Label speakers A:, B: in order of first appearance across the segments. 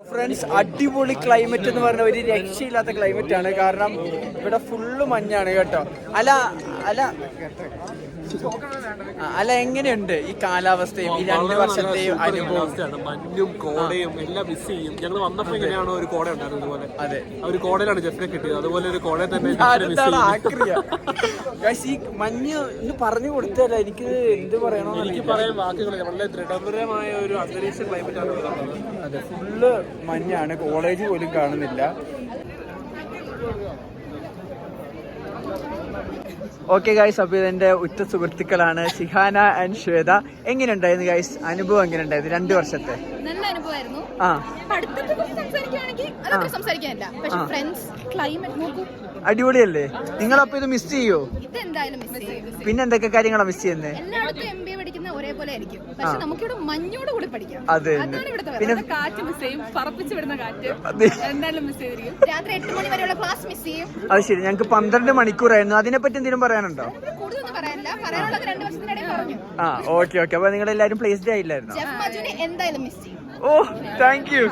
A: Friends, അടിപൊളി climate എന്ന് പറഞ്ഞ ഒരു രക്ഷയില്ലാത്ത ക്ലൈമറ്റ് ആണ്. കാരണം ഇവിടെ ഫുള്ള് മഞ്ഞാണ് കേട്ടോ. അല്ല അല്ല അല്ല എങ്ങനെയുണ്ട് ഈ കാലാവസ്ഥയും ഈ 2 വർഷത്തെയും അനുഭവം?
B: മഞ്ഞും കോടയും എല്ലാം മിസ് ചെയ്യും. ഞങ്ങൾ വന്നപ്പോ എങ്ങനെയാണോ ഒരു കോട ഉണ്ടായിരുന്നു അതുപോലെ. അതെ, ഒരു കോടയിലാണ് ജെഫിനെ കിട്ടിയത്. അതുപോലെ ഒരു കോട തന്നെ
A: ഈ മഞ്ഞ് ഇന്ന് പറഞ്ഞു കൊടുത്തല്ല എനിക്ക് എന്ത് പറയണോ.
B: എനിക്ക് പറയാൻ വാക്കുകളില്ല. വളരെ ദൃഢപരമായ ഒരു അന്തരീക്ഷ ക്ലൈമറ്റ് ആണ് ഇവിടെ.
A: അതെ, ഫുള്ള് മഞ്ഞാണ്. കോളേജ് പോലും കാണുന്നില്ല. ഓക്കെ ഗൈസ്, അപ്പോൾ ഇതെൻ്റെ ഉറ്റ സുഹൃത്തുക്കളാണ് ഷിഹാന ആൻഡ് ശ്വേത. എങ്ങനെയുണ്ടായിരുന്നു ഗൈസ് അനുഭവം? എങ്ങനെയുണ്ടായിരുന്നു 2 വർഷത്തെ?
C: നല്ല അനുഭവമായിരുന്നു. സംസാരിക്കാനില്ല, പക്ഷെ ഫ്രണ്ട്സ് ക്ലൈമറ്റ് നോക്കൂ,
A: അടിപൊളിയല്ലേ? നിങ്ങളപ്പോ ഇത് മിസ് ചെയ്യോ?
C: ഇതെന്തായാലും മിസ് ചെയ്യും.
A: പിന്നെ എന്തൊക്കെ കാര്യങ്ങളാണ് മിസ് ചെയ്യുന്നത്?
C: എല്ലായിടത്തും MBA പഠിക്കുന്ന ഒരേപോലെ ആയിരിക്കും, പക്ഷെ നമുക്കിവിടെ മഞ്ഞോട് കൂടി പഠിക്കാം.
A: അതെ,
C: പിന്നെ കാറ്റ് മിസ് ചെയ്യും, പറപ്പിച്ച് വിടുന്ന കാറ്റ് എന്തായാലും മിസ് ചെയ്തിരിക്കും. രാത്രി 8 മണി വരെയുള്ള ക്ലാസ് മിസ് ചെയ്യും.
A: അത് ശരി, ഞങ്ങൾക്ക് 12 മണിക്കൂറായിരുന്നു. അതിനെപ്പറ്റി എന്തെങ്കിലും പറയാനുണ്ടോ?
C: കൂടുതലൊന്നും പറയാനില്ല, പറയാനുള്ളത് 2 വർഷത്തിനിടയിൽ പറഞ്ഞു.
A: ഓക്കെ. അപ്പൊ നിങ്ങൾ എല്ലാവരും പ്ലേസ്ഡ് ആയില്ലായിരുന്നു?
C: ജെഫ് മജുനെ എന്തായാലും മിസ് ചെയ്യും.
A: ഓ, താങ്ക് യു.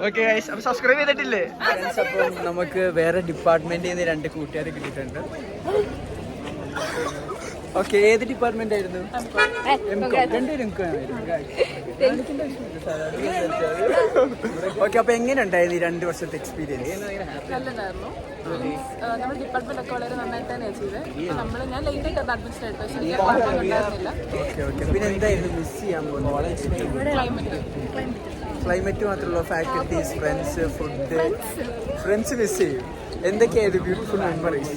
A: ഓക്കെ ഗൈസ്, അപ്പൊ സബ്സ്ക്രൈബ് ചെയ്തിട്ടില്ലേ? അപ്പം നമുക്ക് വേറെ ഡിപ്പാർട്ട്മെന്റിൽ നിന്ന് 2 കൂട്ടുകാരെ കിട്ടിയിട്ടുണ്ട്. ഓക്കെ, ഏത് ഡിപ്പാർട്ട്മെന്റ് ആയിരുന്നു? ഓക്കെ, അപ്പൊ എങ്ങനെ ഉണ്ടായിരുന്നു ഈ 2 വർഷത്തെ എക്സ്പീരിയൻസ്?
D: നല്ലതായിരുന്നു. നമ്മുടെ ഡിപ്പാർട്ട്മെന്റ് ഒക്കെ വളരെ നന്നായിട്ട് തന്നെയാണ് ചെയ്തത്. ഞാൻ ലേറ്റ് ആയിട്ട് അഡ്മിഷൻ എടുത്തു, പക്ഷേ എനിക്ക് ഉണ്ടായിരുന്നില്ല.
A: ഓക്കെ. പിന്നെ എന്തായിരുന്നു മിസ് ചെയ്യാൻ പോകുന്നത്? ക്ലൈമറ്റ് മാത്രമല്ല, faculties, friends, food. Friends miss ചെയ്യും. എന്തൊക്കെയായിരുന്നു ബ്യൂട്ടിഫുൾ മെമ്മറീസ്?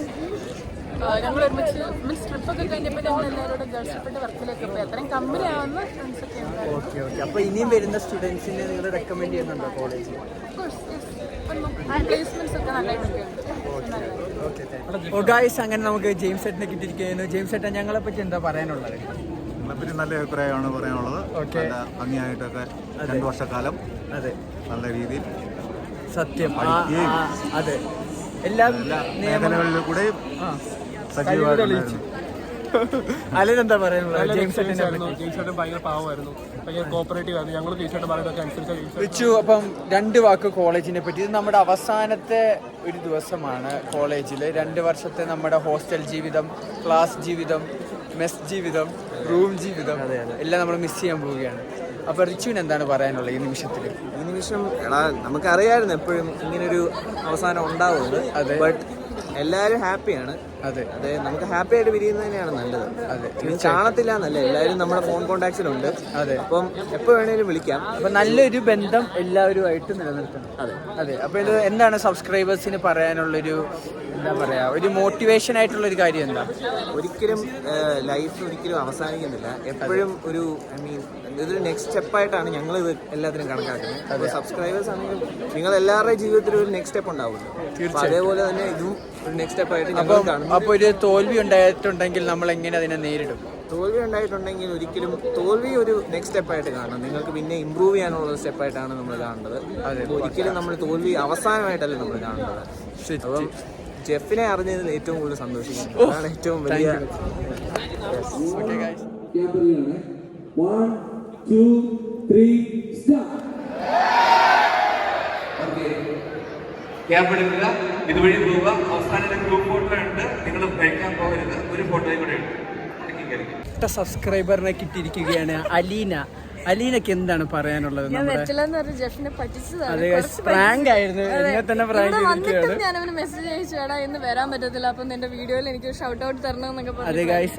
D: ഞങ്ങൾ ഒരുമിച്ച് മീൻസ് ട്രിപ്പൊക്കെ കഴിഞ്ഞപ്പോൾ ഞങ്ങൾ എല്ലാവരോടും ഗേൾഷിപ്പിന്റെ വർക്കിലേക്ക് പോയി. അത്രയും കമ്പനി ആവുന്ന ഫ്രണ്ട്സ് ഒക്കെ ഉണ്ടായിരുന്നു.
A: ഓക്കെ. അപ്പോൾ ഇനിയും വരുന്ന സ്റ്റുഡൻസിനെ നിങ്ങൾ റെക്കമെൻഡ് ചെയ്യുന്നുണ്ടോ കോളേജിൽ?
D: പ്ലേസ്മെന്റ്സ് ഒക്കെ നല്ലതായിട്ടുണ്ട്.
A: ഗായ്സ്, അങ്ങനെ നമുക്ക് ജെയിംസ് ഏട്ടനെ കിട്ടിയിരിക്കുന്നു. ജെയിംസ് ഏട്ടൻ, ഞങ്ങളെ പറ്റി എന്താ പറയാനുള്ളത്?
E: നമ്മളെപ്പറ്റി നല്ല അഭിപ്രായമാണ് പറയാനുള്ളത്. ഓക്കെ, ഭംഗിയായിട്ടൊക്കെ 2 വർഷക്കാലം. അതെ, നല്ല രീതിയിൽ
A: സത്യം. അതെ, എല്ലാ
E: മേഖലകളിൽ കൂടെ സജീവമായിട്ട്.
A: അല്ലെന്താ പറയാനുള്ളത്? ജെയിംസ്
B: ഏട്ടൻ ഭയങ്കര പാവമായിരുന്നു, ഭയങ്കര കോപ്പറേറ്റീവ് ആയിരുന്നു. ഞങ്ങൾ ടീച്ചറുടെ പറയുന്നതൊക്കെ അനുസരിച്ച്.
A: അപ്പം 2 വാക്ക് കോളേജിനെ പറ്റി. ഇത് നമ്മുടെ അവസാനത്തെ ഒരു ദിവസമാണ് കോളേജിൽ. 2 വർഷത്തെ നമ്മുടെ ഹോസ്റ്റൽ ജീവിതം, ക്ലാസ് ജീവിതം, മെസ് ജീവിതം, റൂം ജീവിതം എല്ലാം നമ്മൾ മിസ് ചെയ്യാൻ പോവുകയാണ്. അപ്പൊ റിച്ചുവിന് എന്താണ് പറയാനുള്ളത് ഈ നിമിഷത്തിൽ?
F: ഈ നിമിഷം നമുക്കറിയായിരുന്നു എപ്പോഴും ഇങ്ങനൊരു അവസാനം ഉണ്ടാവുന്നത്. ബട്ട് എല്ലാവരും ഹാപ്പിയാണ്. അതെ, നമുക്ക് ഹാപ്പി ആയിട്ട് പിരിയുന്നത് തന്നെയാണ് നല്ലത്. അതെ, കാണത്തില്ല എന്നല്ല, എല്ലാവരും നമ്മുടെ ഫോൺ കോൺടാക്ട്സിലുണ്ട്. അതെ, അപ്പം എപ്പോൾ വേണേലും വിളിക്കാം.
A: അപ്പൊ നല്ലൊരു ബന്ധം എല്ലാവരുമായിട്ട് നിലനിർത്തണം. അതെ. അപ്പൊ ഇത് എന്താണ് സബ്സ്ക്രൈബേഴ്സിന് പറയാനുള്ളൊരു, എന്താ പറയാ, ഒരു മോട്ടിവേഷൻ ആയിട്ടുള്ള ഒരു കാര്യം എന്താ?
F: ഒരിക്കലും ലൈഫ് ഒരിക്കലും അവസാനിക്കുന്നില്ല. എപ്പോഴും ഒരു ഇതൊരു നെക്സ്റ്റ് സ്റ്റെപ്പായിട്ടാണ് ഞങ്ങൾ ഇത് എല്ലാത്തിനും കണക്കാക്കുന്നത്. അപ്പോൾ സബ്സ്ക്രൈബേഴ്സ് ആണെങ്കിലും നിങ്ങൾ എല്ലാവരുടെയും ജീവിതത്തിൽ ഒരു നെക്സ്റ്റ് സ്റ്റെപ്പ് ഉണ്ടാവുമല്ലോ. അതേപോലെ തന്നെ ഇതും ഒരു നെക്സ്റ്റ് സ്റ്റെപ്പായിട്ട് ഞങ്ങൾ കാണും.
A: അപ്പോൾ ഒരു തോൽവി ഉണ്ടായിട്ടുണ്ടെങ്കിൽ നമ്മൾ എങ്ങനെ അതിനെ നേരിടും?
F: തോൽവി ഉണ്ടായിട്ടുണ്ടെങ്കിൽ ഒരിക്കലും തോൽവി ഒരു നെക്സ്റ്റ് സ്റ്റെപ്പായിട്ട് കാണണം. നിങ്ങൾക്ക് പിന്നെ ഇമ്പ്രൂവ് ചെയ്യാനുള്ള ഒരു സ്റ്റെപ്പായിട്ടാണ് നമ്മൾ കാണേണ്ടത്. ഒരിക്കലും നമ്മൾ തോൽവി അവസാനമായിട്ടല്ല നമ്മൾ കാണേണ്ടത്. അപ്പം ജെഫിനെ അറിഞ്ഞതിൽ ഏറ്റവും കൂടുതൽ സന്തോഷിക്കുന്നു. അതാണ് ഏറ്റവും വലിയ.
G: 1, 2, 3 start.
H: ക്യാമ്പ് എടുക്കുക, ഇതുവഴി പോവുക. അവസാനം ഗ്രൂപ്പ് ഫോട്ടോ ഉണ്ട്, നിങ്ങൾ കഴിക്കാൻ പോകരുത്. ഒരു ഫോട്ടോയും കൂടെ ഉണ്ട്.
A: സബ്സ്ക്രൈബറിനെ കിട്ടിയിരിക്കുകയാണ് അലീന. അലീനക്ക് എന്താണ് പറയാനുള്ളത്? പ്രാങ്ക് ആയിരുന്നു, എന്നെ തന്നെ പ്രാങ്ക് ചെയ്തിരിക്കുകയാണ്.
D: ഞാനവന് മെസ്സേജ് അയച്ചു, എടാ ഇന്ന് വരാൻ പറ്റത്തില്ല, അപ്പം നിന്റെ വീഡിയോയിൽ എനിക്ക് ഷൗട്ട് ഔട്ട് തരണം എന്നൊക്കെ പറഞ്ഞു.
A: അതെ ഗൈസ്,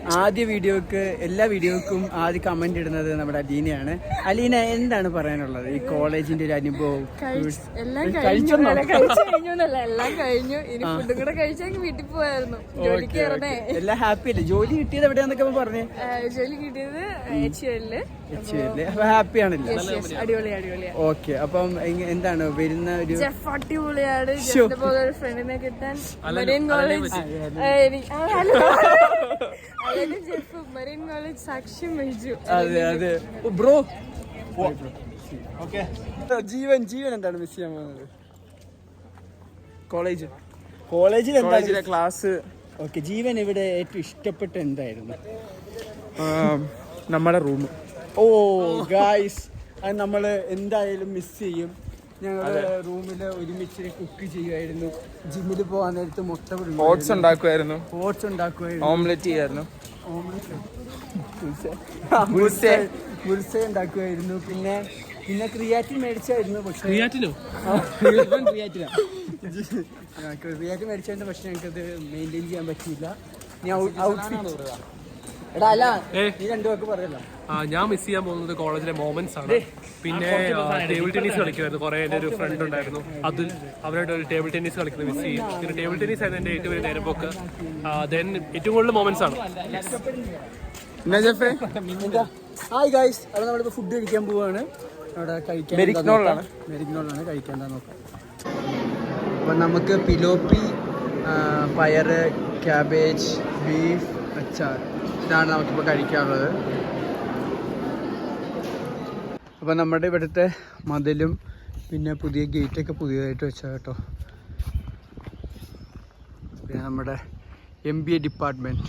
A: എല്ലാ വീഡിയോക്കും ആദ്യം കമന്റ് ഇടുന്നത് നമ്മുടെ അലീനയാണ്. അലീന, എന്താണ് പറയാനുള്ളത് ഈ കോളേജിന്റെ ഒരു അനുഭവം?
D: എല്ലാം കഴിഞ്ഞു എന്നല്ല, എല്ലാം കഴിഞ്ഞു. ഇനി ഫുഡും കൂടെ കഴിച്ചെങ്കിൽ വീട്ടിൽ പോയായിരുന്നു. ജോലിക്ക് കയറണേ.
A: എല്ലാം ഹാപ്പി അല്ലേ? ജോലി കിട്ടിയത് എവിടെയാന്നൊക്കെ പറഞ്ഞേ?
D: ജോലി കിട്ടിയത് HUL.
A: ഹാപ്പി ആണല്ലേ?
D: അടിപൊളിയാ.
A: ഓക്കെ, അപ്പം എന്താണ് വരുന്ന ഒരു
D: അടിപൊളിയാണ്. ഫ്രണ്ടിനെ കിട്ടാൻ മരീൻ കോളേജ് മരീൻ കോളേജ് സാക്ഷ്യം വഹിച്ചു.
A: അതെ ബ്രോ. ജീവൻ എന്താണ് മിസ് ചെയ്യാൻ പോകുന്നത്? കോളേജിലെ ക്ലാസ്. ഓക്കെ, ജീവൻ ഇവിടെ ഏറ്റവും ഇഷ്ടപ്പെട്ട എന്തായിരുന്നു?
B: നമ്മുടെ റൂം.
A: ഓ ഗായ്സ്, അത് നമ്മൾ എന്തായാലും മിസ് ചെയ്യും. ഞങ്ങൾ റൂമിൽ ഒരുമിച്ച് കുക്ക് ചെയ്യുമായിരുന്നു. ജിമ്മിൽ പോകാൻ നേരത്ത് മുട്ട
I: ഓട്സ് ഉണ്ടാക്കുമായിരുന്നു,
A: ഓംലെറ്റ് ചെയ്യായിരുന്നു, ബുൾസ ഉണ്ടാക്കുമായിരുന്നു. പിന്നെ ക്രിയാറ്റിൻ മേടിച്ചായിരുന്നു. പക്ഷേ ക്രിയാറ്റിൻ മേടിച്ചായിരുന്നു. പക്ഷെ ഞങ്ങൾക്കത് മെയിൻറ്റെയിൻ ചെയ്യാൻ പറ്റിയില്ല. എടാ അല്ല, നീ രണ്ടു പേർക്ക് പറയല്ലോ.
B: ഞാൻ മിസ് ചെയ്യാൻ പോകുന്നത് കോളേജിലെ മൊമെന്റ്സ് ആണ്. പിന്നെ ടേബിൾ ടെന്നീസ് കളിക്കുമായിരുന്നു. കുറെ എൻ്റെ ഒരു ഫ്രണ്ട് ഉണ്ടായിരുന്നു, അതുൽ. അവരുടെ ഒരു ടേബിൾ ടെന്നീസ് കളിക്കുന്നത് മിസ് ചെയ്യും. പിന്നെ ടേബിൾ ടെന്നീസ് ആയിരുന്നു എൻ്റെ ഏറ്റവും വലിയ നേരമ്പോക്ക്. ദെൻ ഏറ്റവും കൂടുതൽ മൊമെന്റ്സ് ആണ്.
A: ഹായ് ഗൈസ്, അപ്പോൾ നമ്മളിപ്പോൾ ഫുഡ് കഴിക്കാൻ പോവാണ്. അവിടെ കഴിക്കാൻ മെരിഗ്നോളാണ് കഴിക്കാൻ നോക്കാം. അപ്പം നമുക്ക് പിലോപ്പി, പയറ്, ക്യാബേജ്, ബീഫ്, അച്ചാർ, ഇതാണ് നമുക്കിപ്പോൾ കഴിക്കാനുള്ളത്. അപ്പോൾ നമ്മുടെ ഇവിടുത്തെ മതിലും പിന്നെ പുതിയ ഗേറ്റൊക്കെ പുതിയതായിട്ട് വെച്ചാൽ കേട്ടോ. പിന്നെ നമ്മുടെ MBA ഡിപ്പാർട്ട്മെൻറ്റ്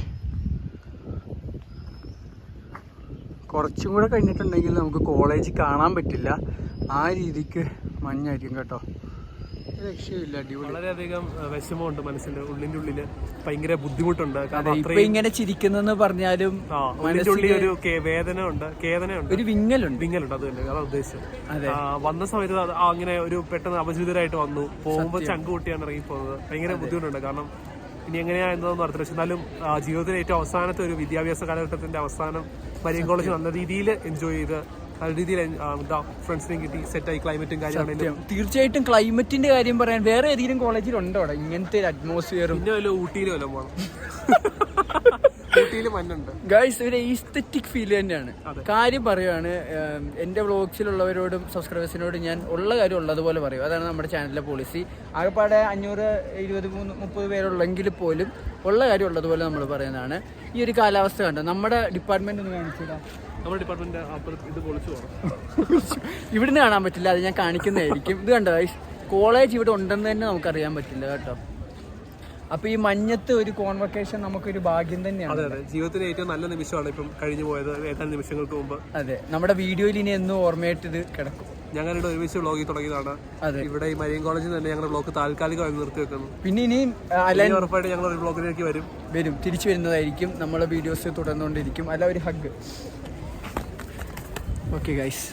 A: കുറച്ചും കൂടെ കഴിഞ്ഞിട്ടുണ്ടെങ്കിൽ നമുക്ക് കോളേജ് കാണാൻ പറ്റില്ല. ആ രീതിക്ക് മഞ്ഞായിരിക്കും കേട്ടോ. രക്ഷയില്ല, അടിപൊളി.
B: വളരെയധികം വിഷമമുണ്ട് മനസ്സിന്റെ ഉള്ളിന്റെ ഉള്ളില്. ഭയങ്കര ബുദ്ധിമുട്ടുണ്ട്.
A: ഇപ്പൊ ഇങ്ങനെ ചിരിക്കുന്നെന്ന് പറഞ്ഞാലും
B: ഉള്ളിന്റെ ഉള്ളിൽ ഒരു വേദന ഉണ്ട്,
A: ഒരു വിങ്ങലുണ്ട്.
B: അത് തന്നെ, അതാണ് ഉദ്ദേശം. വന്ന സമയത്ത് അങ്ങനെ ഒരു പെട്ടെന്ന് അപചിതരായിട്ട് വന്നു. പോകുമ്പോൾ ചങ്ക് കൂട്ടിയാണ് ഇറങ്ങി പോകുന്നത്. ഭയങ്കര ബുദ്ധിമുട്ടുണ്ട്. കാരണം ഇനി എങ്ങനെയാ എന്താണെന്ന് അറിയില്ല. പക്ഷെ എന്നാലും ജീവിതത്തിലെ ഏറ്റവും അവസാനത്തെ ഒരു വിദ്യാഭ്യാസ കാലഘട്ടത്തിന്റെ അവസാനം മരിയൻ കോളേജ് നല്ല രീതിയിൽ എൻജോയ് ചെയ്ത് നല്ല രീതിയിൽ ഫ്രണ്ട്സിനെയും കിട്ടി, സെറ്റായി. ക്ലൈമറ്റും കാര്യങ്ങളും
A: തീർച്ചയായിട്ടും ക്ലൈമറ്റിന്റെ കാര്യം പറയാൻ വേറെ ഏതെങ്കിലും കോളേജിലുണ്ടോ അവിടെ ഇങ്ങനത്തെ ഒരു അറ്റ്മോസ്ഫിയറും?
B: പിന്നെ വല്ല ഊട്ടിയിലും വല്ല പോകണം. ഊട്ടിയിൽ മഞ്ഞുണ്ട്
A: ഗൈസ്. ഒരു ഈസ്തറ്റിക് ഫീൽ തന്നെയാണ്. കാര്യം പറയുകയാണ്, എൻ്റെ വ്ളോഗ്സിലുള്ളവരോടും സബ്സ്ക്രൈബേഴ്സിനോടും ഞാൻ ഉള്ള കാര്യം ഉള്ളതുപോലെ പറയും. അതാണ് നമ്മുടെ ചാനലിലെ പോളിസി. ആകെപ്പാടെ 520-30 പേരുള്ളെങ്കിൽ പോലും ഉള്ള കാര്യം ഉള്ളതുപോലെ നമ്മൾ പറയുന്നതാണ്. ഈ ഒരു കാലാവസ്ഥ കണ്ടോ? നമ്മുടെ ഡിപ്പാർട്ട്മെന്റ് ഒന്ന് കാണിച്ചില്ല.
B: നമ്മുടെ ഡിപ്പാർട്ട്മെന്റ് ഇത് പൊളിച്ചു പോകണം.
A: ഇവിടുന്ന് കാണാൻ പറ്റില്ല, അത് ഞാൻ കാണിക്കുന്നതായിരിക്കും. ഇത് കണ്ടോ ഗൈസ്, കോളേജ് ഇവിടെ ഉണ്ടെന്ന് തന്നെ നമുക്കറിയാൻ പറ്റില്ല കേട്ടോ. അപ്പൊ ഈ മഞ്ഞത്ത് ഒരു കോൺവക്കേഷൻ നമുക്കൊരു ഭാഗ്യം തന്നെയാണ്.
B: അതെ, ജീവിതത്തിലെ ഏറ്റവും നല്ല നിമിഷമാണ് ഇപ്പം കഴിഞ്ഞു പോയത്, ഏതാനും നിമിഷങ്ങൾക്ക് മുമ്പ്.
A: അതെ, നമ്മുടെ വീഡിയോയിൽ ഇനി എന്നും ഓർമ്മയായിട്ട് ഇത് കിടക്കും.
B: ഞങ്ങളുടെ ഒരുമിച്ച് വ്ളോഗിൽ തുടങ്ങിയതാണ്. ഇവിടെ ഈ മരിയൻ കോളേജിൽ തന്നെ ഞങ്ങളുടെ വ്ളോഗ് താൽക്കാലികമായി നിർത്തി വെക്കുന്നു.
A: പിന്നെ ഇനിയും
B: ഉറപ്പായിട്ട് ഞങ്ങൾ ഒരു വ്ളോഗിലേക്ക് വരും,
A: തിരിച്ചു വരുന്നതായിരിക്കും. നമ്മളെ വീഡിയോസ് തുടർന്നുകൊണ്ടിരിക്കും. അല്ല, ഒരു ഹഗ്. Okay guys.